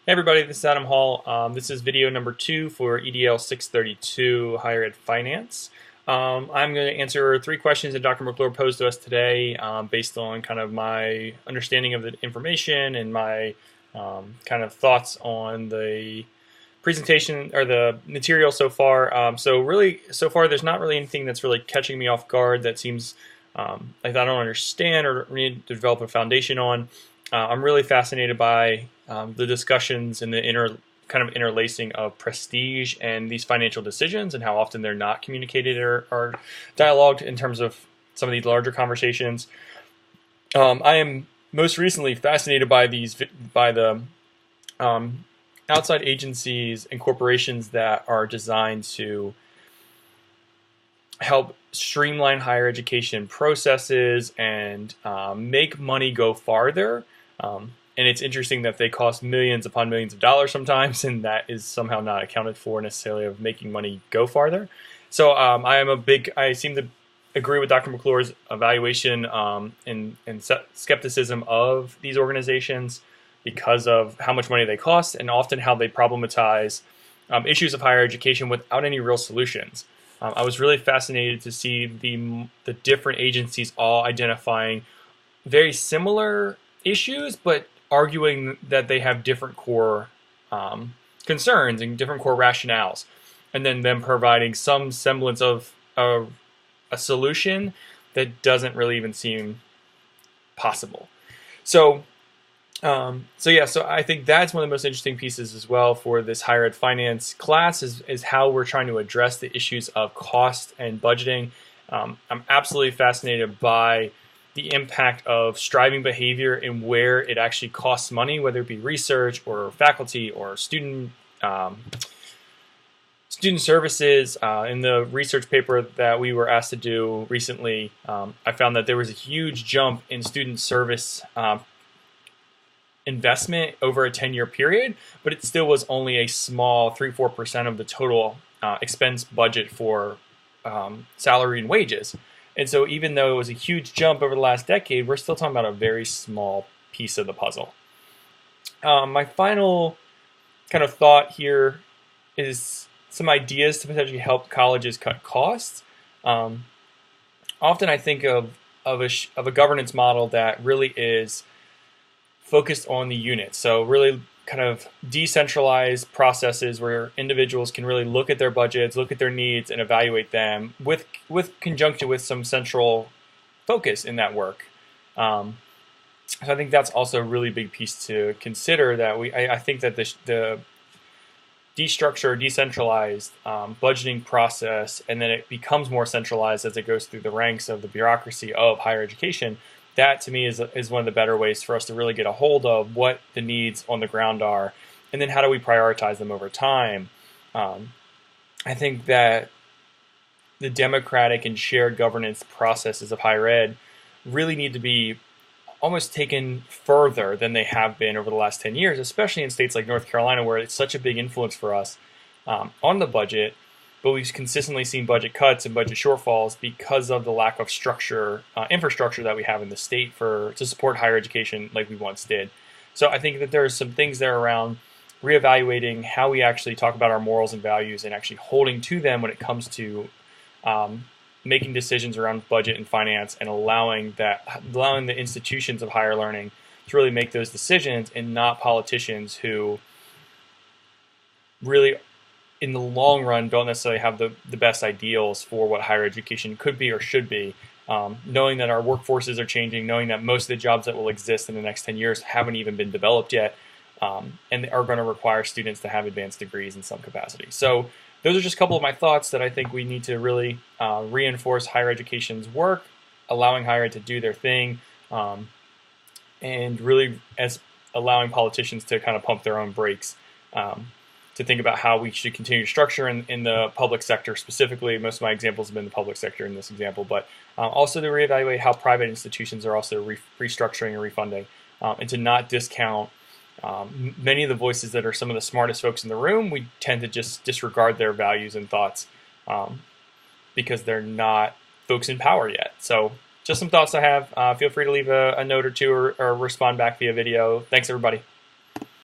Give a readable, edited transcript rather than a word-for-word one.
Hey everybody, this is Adam Hall. This is video number 2 for EDL 632 Higher Ed Finance. I'm going to answer 3 questions that Dr. McClure posed to us today based on kind of my understanding of the information and my kind of thoughts on the presentation or the material so far. So far there's not really anything that's really catching me off guard that seems like I don't understand or need to develop a foundation on. I'm really fascinated by the discussions and the interlacing of prestige and these financial decisions and how often they're not communicated or dialogued in terms of some of these larger conversations. I am most recently fascinated by the outside agencies and corporations that are designed to help streamline higher education processes and make money go farther. And it's interesting that they cost millions upon millions of dollars sometimes, and that is somehow not accounted for necessarily of making money go farther. So I seem to agree with Dr. McClure's evaluation and skepticism of these organizations because of how much money they cost and often how they problematize issues of higher education without any real solutions. I was really fascinated to see the different agencies all identifying very similar issues, but arguing that they have different core concerns and different core rationales, and then them providing some semblance of a solution that doesn't really even seem possible. So I think that's one of the most interesting pieces as well for this higher ed finance class is how we're trying to address the issues of cost and budgeting. I'm absolutely fascinated by the impact of striving behavior and where it actually costs money, whether it be research or faculty or student services. In the research paper that we were asked to do recently, I found that there was a huge jump in student service investment over a 10-year period, but it still was only a small 3-4% of the total expense budget for salary and wages. And so even though it was a huge jump over the last decade, we're still talking about a very small piece of the puzzle. My final kind of thought here is some ideas to potentially help colleges cut costs. Often I think of a governance model that really is focused on the unit. So really kind of decentralized processes where individuals can really look at their budgets, look at their needs, and evaluate them with conjunction with some central focus in that work. So I think that's also a really big piece to consider. That I think that the destructured, decentralized budgeting process, and then it becomes more centralized as it goes through the ranks of the bureaucracy of higher education. That to me is one of the better ways for us to really get a hold of what the needs on the ground are, and then how do we prioritize them over time. I think that the democratic and shared governance processes of higher ed really need to be almost taken further than they have been over the last 10 years, especially in states like North Carolina, where it's such a big influence for us on the budget. But we've consistently seen budget cuts and budget shortfalls because of the lack of infrastructure that we have in the state to support higher education like we once did. So I think that there are some things there around reevaluating how we actually talk about our morals and values and actually holding to them when it comes to making decisions around budget and finance, and allowing the institutions of higher learning to really make those decisions, and not politicians who really in the long run don't necessarily have the best ideals for what higher education could be or should be, knowing that our workforces are changing, knowing that most of the jobs that will exist in the next 10 years haven't even been developed yet, and are going to require students to have advanced degrees in some capacity. So those are just a couple of my thoughts that I think we need to really reinforce higher education's work, allowing higher ed to do their thing, and really as allowing politicians to kind of pump their own brakes, to think about how we should continue to structure in the public sector specifically. Most of my examples have been the public sector in this example, but also to reevaluate how private institutions are also restructuring and refunding, and to not discount many of the voices that are some of the smartest folks in the room. We tend to just disregard their values and thoughts because they're not folks in power yet. So just some thoughts I have. Feel free to leave a note or two or respond back via video. Thanks, everybody.